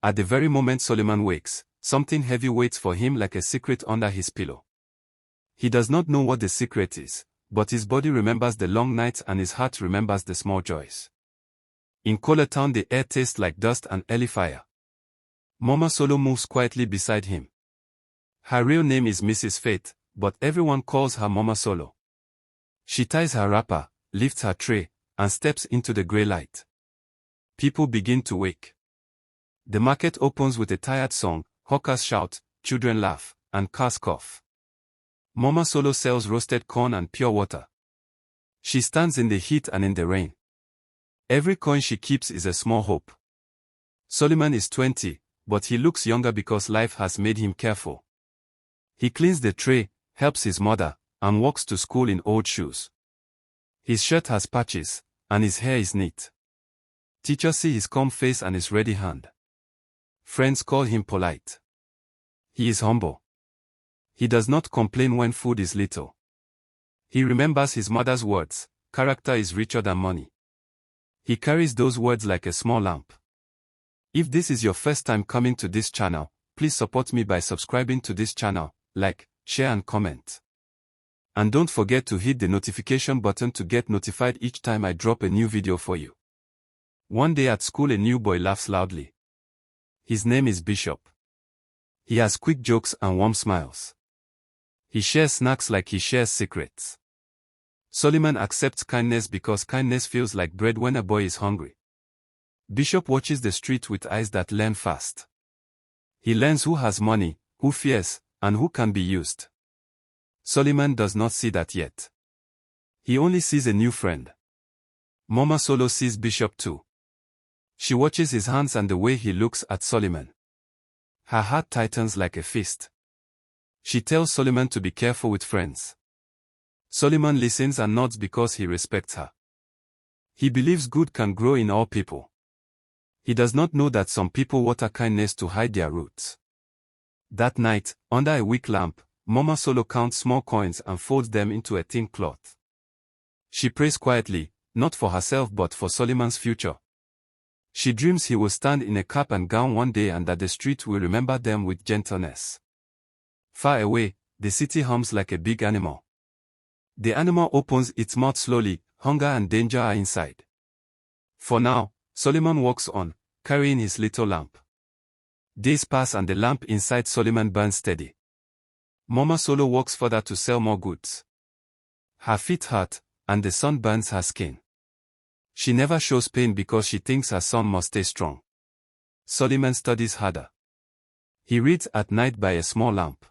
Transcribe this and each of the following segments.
At the very moment Solomon wakes, something heavy waits for him like a secret under his pillow. He does not know what the secret is, but his body remembers the long nights and his heart remembers the small joys. In Kola Town the air tastes like dust and early fire. Mama Solo moves quietly beside him. Her real name is Mrs. Faith, but everyone calls her Mama Solo. She ties her wrapper, lifts her tray, and steps into the grey light. People begin to wake. The market opens with a tired song, hawkers shout, children laugh, and cars cough. Mama Solo sells roasted corn and pure water. She stands in the heat and in the rain. Every coin she keeps is a small hope. Solomon is 20, but he looks younger because life has made him careful. He cleans the tray, helps his mother, and walks to school in old shoes. His shirt has patches, and his hair is neat. Teachers see his calm face and his ready hand. Friends call him polite. He is humble. He does not complain when food is little. He remembers his mother's words, character is richer than money. He carries those words like a small lamp. If this is your first time coming to this channel, please support me by subscribing to this channel, like, share and comment. And don't forget to hit the notification button to get notified each time I drop a new video for you. One day at school a new boy laughs loudly. His name is Bishop. He has quick jokes and warm smiles. He shares snacks like he shares secrets. Solomon accepts kindness because kindness feels like bread when a boy is hungry. Bishop watches the street with eyes that learn fast. He learns who has money, who fears, and who can be used. Solomon does not see that yet. He only sees a new friend. Mama Solo sees Bishop too. She watches his hands and the way he looks at Solomon. Her heart tightens like a fist. She tells Solomon to be careful with friends. Solomon listens and nods because he respects her. He believes good can grow in all people. He does not know that some people water kindness to hide their roots. That night, under a wick lamp, Mama Solo counts small coins and folds them into a thin cloth. She prays quietly, not for herself but for Solomon's future. She dreams he will stand in a cap and gown one day and that the street will remember them with gentleness. Far away, the city hums like a big animal. The animal opens its mouth slowly, hunger and danger are inside. For now, Solomon walks on, carrying his little lamp. Days pass and the lamp inside Solomon burns steady. Mama Solo walks further to sell more goods. Her feet hurt, and the sun burns her skin. She never shows pain because she thinks her son must stay strong. Solomon studies harder. He reads at night by a small lamp.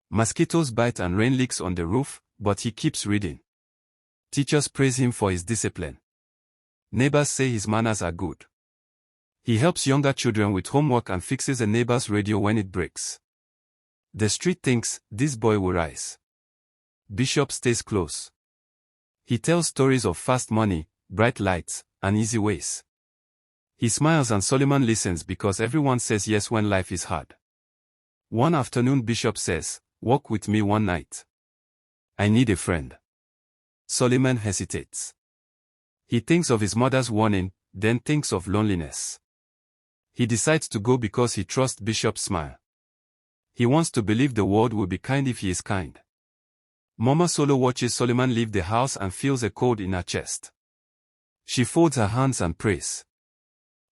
Mosquitoes bite and rain leaks on the roof, but he keeps reading. Teachers praise him for his discipline. Neighbors say his manners are good. He helps younger children with homework and fixes a neighbor's radio when it breaks. The street thinks, this boy will rise. Bishop stays close. He tells stories of fast money, bright lights, and easy ways. He smiles and Solomon listens because everyone says yes when life is hard. One afternoon Bishop says, walk with me one night. I need a friend. Solomon hesitates. He thinks of his mother's warning, then thinks of loneliness. He decides to go because he trusts Bishop's smile. He wants to believe the world will be kind if he is kind. Mama Solo watches Solomon leave the house and feels a cold in her chest. She folds her hands and prays.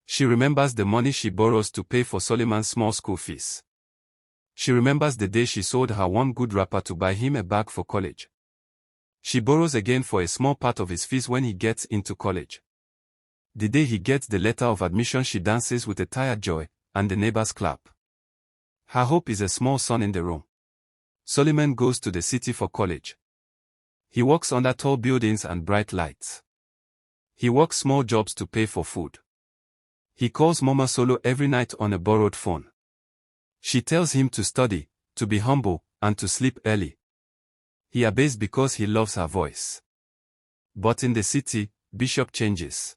She remembers the money she borrows to pay for Solomon's small school fees. She remembers the day she sold her one good wrapper to buy him a bag for college. She borrows again for a small part of his fees when he gets into college. The day he gets the letter of admission she dances with a tired joy, and the neighbors clap. Her hope is a small son in the room. Solomon goes to the city for college. He walks under tall buildings and bright lights. He works small jobs to pay for food. He calls Mama Solo every night on a borrowed phone. She tells him to study, to be humble, and to sleep early. He obeys because he loves her voice. But in the city, Bishop changes.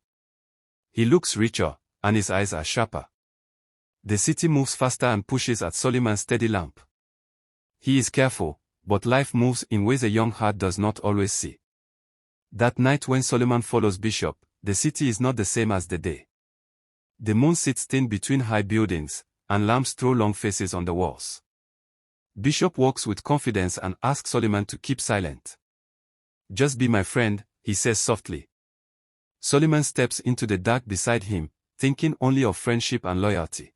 He looks richer, and his eyes are sharper. The city moves faster and pushes at Solomon's steady lamp. He is careful, but life moves in ways a young heart does not always see. That night when Solomon follows Bishop, the city is not the same as the day. The moon sits thin between high buildings, and lamps throw long faces on the walls. Bishop walks with confidence and asks Solomon to keep silent. "Just be my friend," he says softly. Solomon steps into the dark beside him, thinking only of friendship and loyalty.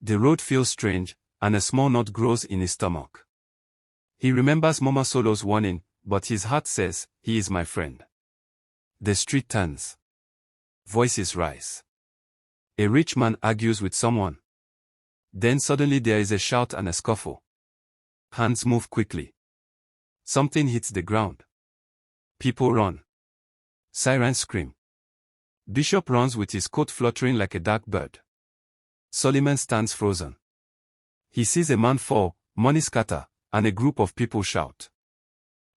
The road feels strange, and a small knot grows in his stomach. He remembers Mama Solo's warning, but his heart says, he is my friend. The street turns. Voices rise. A rich man argues with someone. Then suddenly there is a shout and a scuffle. Hands move quickly. Something hits the ground. People run. Sirens scream. Bishop runs with his coat fluttering like a dark bird. Solomon stands frozen. He sees a man fall, money scatter, and a group of people shout.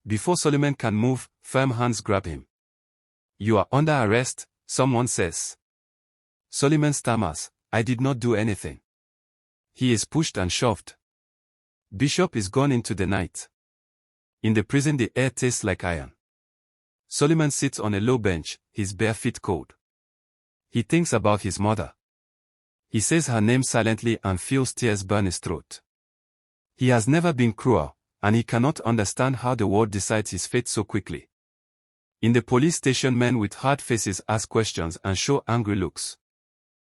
Before Solomon can move, firm hands grab him. "You are under arrest," someone says. Solomon stammers, "I did not do anything." He is pushed and shoved. Bishop is gone into the night. In the prison the air tastes like iron. Solomon sits on a low bench, his bare feet cold. He thinks about his mother. He says her name silently and feels tears burn his throat. He has never been cruel, and he cannot understand how the world decides his fate so quickly. In the police station, men with hard faces ask questions and show angry looks.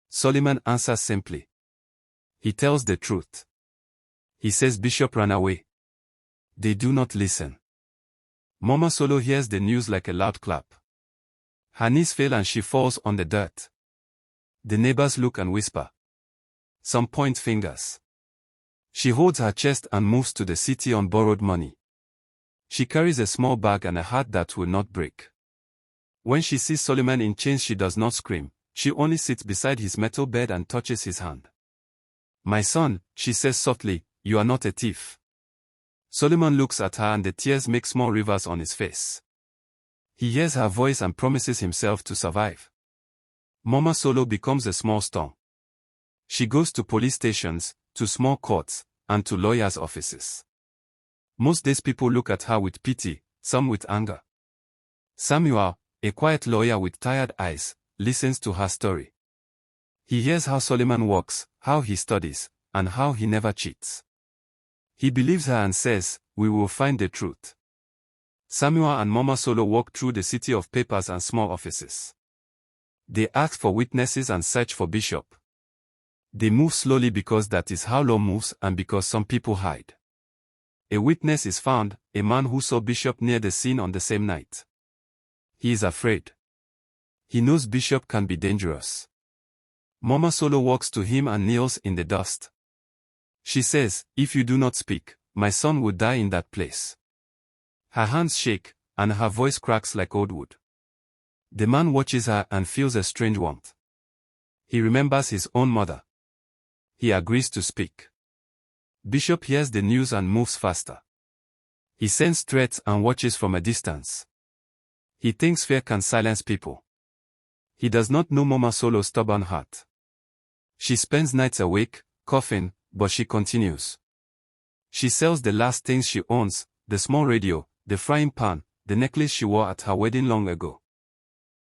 Solomon answers simply. He tells the truth. He says Bishop ran away. They do not listen. Mama Solo hears the news like a loud clap. Her knees fail and she falls on the dirt. The neighbors look and whisper. Some point fingers. She holds her chest and moves to the city on borrowed money. She carries a small bag and a heart that will not break. When she sees Solomon in chains, she does not scream. She only sits beside his metal bed and touches his hand. "My son," she says softly, "you are not a thief." Solomon looks at her and the tears make small rivers on his face. He hears her voice and promises himself to survive. Mama Solo becomes a small storm. She goes to police stations, to small courts, and to lawyers' offices. Most days people look at her with pity, some with anger. Samuel, a quiet lawyer with tired eyes, listens to her story. He hears how Solomon works, how he studies, and how he never cheats. He believes her and says, "We will find the truth." Samuel and Mama Solo walk through the city of papers and small offices. They ask for witnesses and search for Bishop. They move slowly because that is how law moves and because some people hide. A witness is found, a man who saw Bishop near the scene on the same night. He is afraid. He knows Bishop can be dangerous. Mama Solo walks to him and kneels in the dust. She says, "If you do not speak, my son will die in that place." Her hands shake, and her voice cracks like old wood. The man watches her and feels a strange warmth. He remembers his own mother. He agrees to speak. Bishop hears the news and moves faster. He sends threats and watches from a distance. He thinks fear can silence people. He does not know Mama Solo's stubborn heart. She spends nights awake, coughing, but she continues. She sells the last things she owns, the small radio, the frying pan, the necklace she wore at her wedding long ago.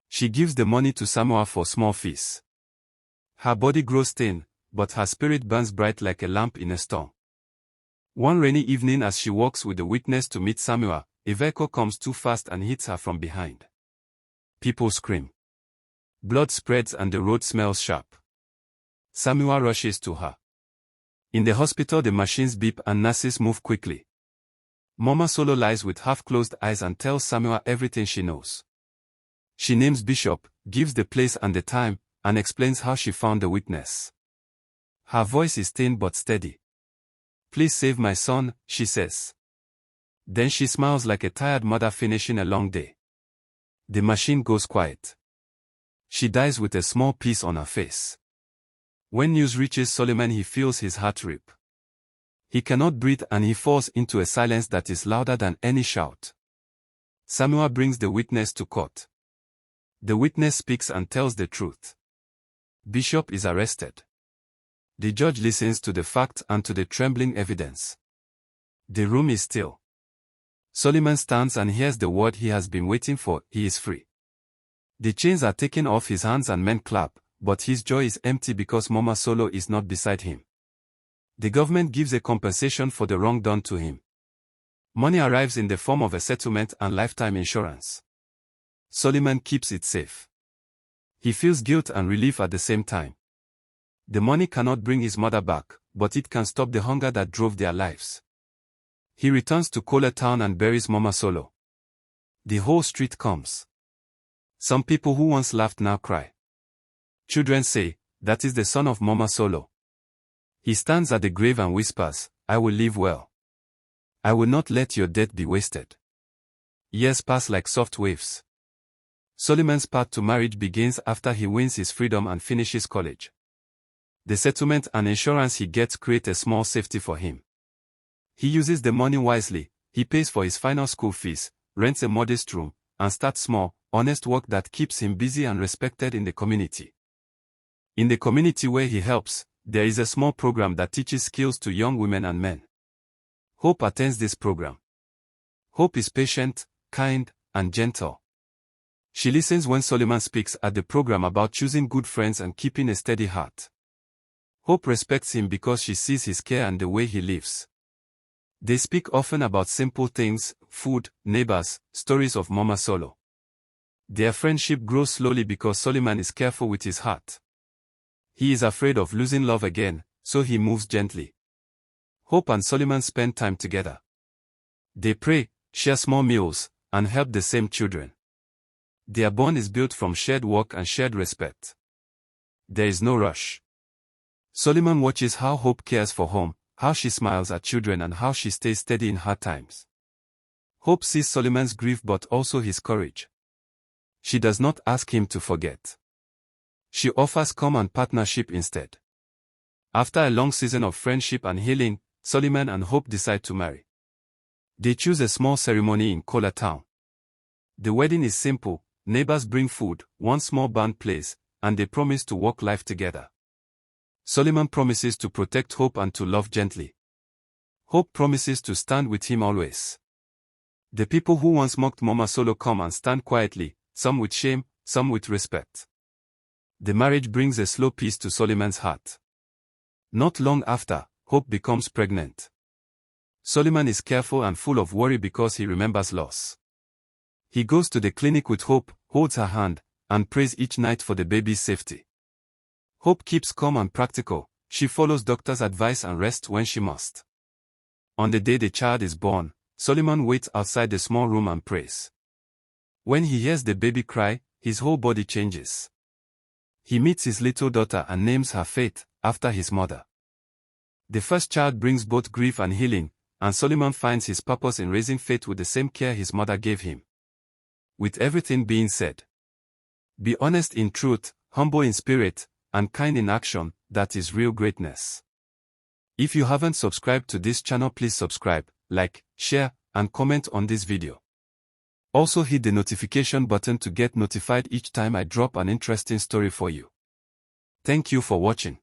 She gives the money to Samuel for small fees. Her body grows thin, but her spirit burns bright like a lamp in a storm. One rainy evening, as she walks with the witness to meet Samuel, a vehicle comes too fast and hits her from behind. People scream. Blood spreads and the road smells sharp. Samuel rushes to her. In the hospital, the machines beep and nurses move quickly. Mama Solo lies with half-closed eyes and tells Samuel everything she knows. She names Bishop, gives the place and the time, and explains how she found the witness. Her voice is thin but steady. "Please save my son," she says. Then she smiles like a tired mother finishing a long day. The machine goes quiet. She dies with a small piece on her face. When news reaches Solomon, he feels his heart rip. He cannot breathe and he falls into a silence that is louder than any shout. Samuel brings the witness to court. The witness speaks and tells the truth. Bishop is arrested. The judge listens to the facts and to the trembling evidence. The room is still. Solomon stands and hears the word he has been waiting for: he is free. The chains are taken off his hands and men clap, but his joy is empty because Mama Solo is not beside him. The government gives a compensation for the wrong done to him. Money arrives in the form of a settlement and lifetime insurance. Solomon keeps it safe. He feels guilt and relief at the same time. The money cannot bring his mother back, but it can stop the hunger that drove their lives. He returns to Kola town and buries Mama Solo. The whole street comes. Some people who once laughed now cry. Children say, "That is the son of Mama Solo." He stands at the grave and whispers, "I will live well. I will not let your death be wasted." Years pass like soft waves. Solomon's path to marriage begins after he wins his freedom and finishes college. The settlement and insurance he gets create a small safety for him. He uses the money wisely. He pays for his final school fees, rents a modest room, and starts small, honest work that keeps him busy and respected in the community. In the community where he helps, there is a small program that teaches skills to young women and men. Hope attends this program. Hope is patient, kind, and gentle. She listens when Solomon speaks at the program about choosing good friends and keeping a steady heart. Hope respects him because she sees his care and the way he lives. They speak often about simple things, food, neighbors, stories of Mama Solo. Their friendship grows slowly because Solomon is careful with his heart. He is afraid of losing love again, so he moves gently. Hope and Solomon spend time together. They pray, share small meals, and help the same children. Their bond is built from shared work and shared respect. There is no rush. Solomon watches how Hope cares for home, how she smiles at children and how she stays steady in hard times. Hope sees Solomon's grief but also his courage. She does not ask him to forget. She offers calm and partnership instead. After a long season of friendship and healing, Solomon and Hope decide to marry. They choose a small ceremony in Kola town. The wedding is simple, neighbors bring food, one small band plays, and they promise to walk life together. Solomon promises to protect Hope and to love gently. Hope promises to stand with him always. The people who once mocked Mama Solo come and stand quietly, some with shame, some with respect. The marriage brings a slow peace to Solomon's heart. Not long after, Hope becomes pregnant. Solomon is careful and full of worry because he remembers loss. He goes to the clinic with Hope, holds her hand, and prays each night for the baby's safety. Hope keeps calm and practical. She follows doctor's advice and rests when she must. On the day the child is born, Solomon waits outside the small room and prays. When he hears the baby cry, his whole body changes. He meets his little daughter and names her Faith, after his mother. The first child brings both grief and healing, and Solomon finds his purpose in raising Faith with the same care his mother gave him. With everything being said, be honest in truth, humble in spirit, and kind in action. That is real greatness. If you haven't subscribed to this channel, please subscribe, like, share, and comment on this video. Also hit the notification button to get notified each time I drop an interesting story for you. Thank you for watching.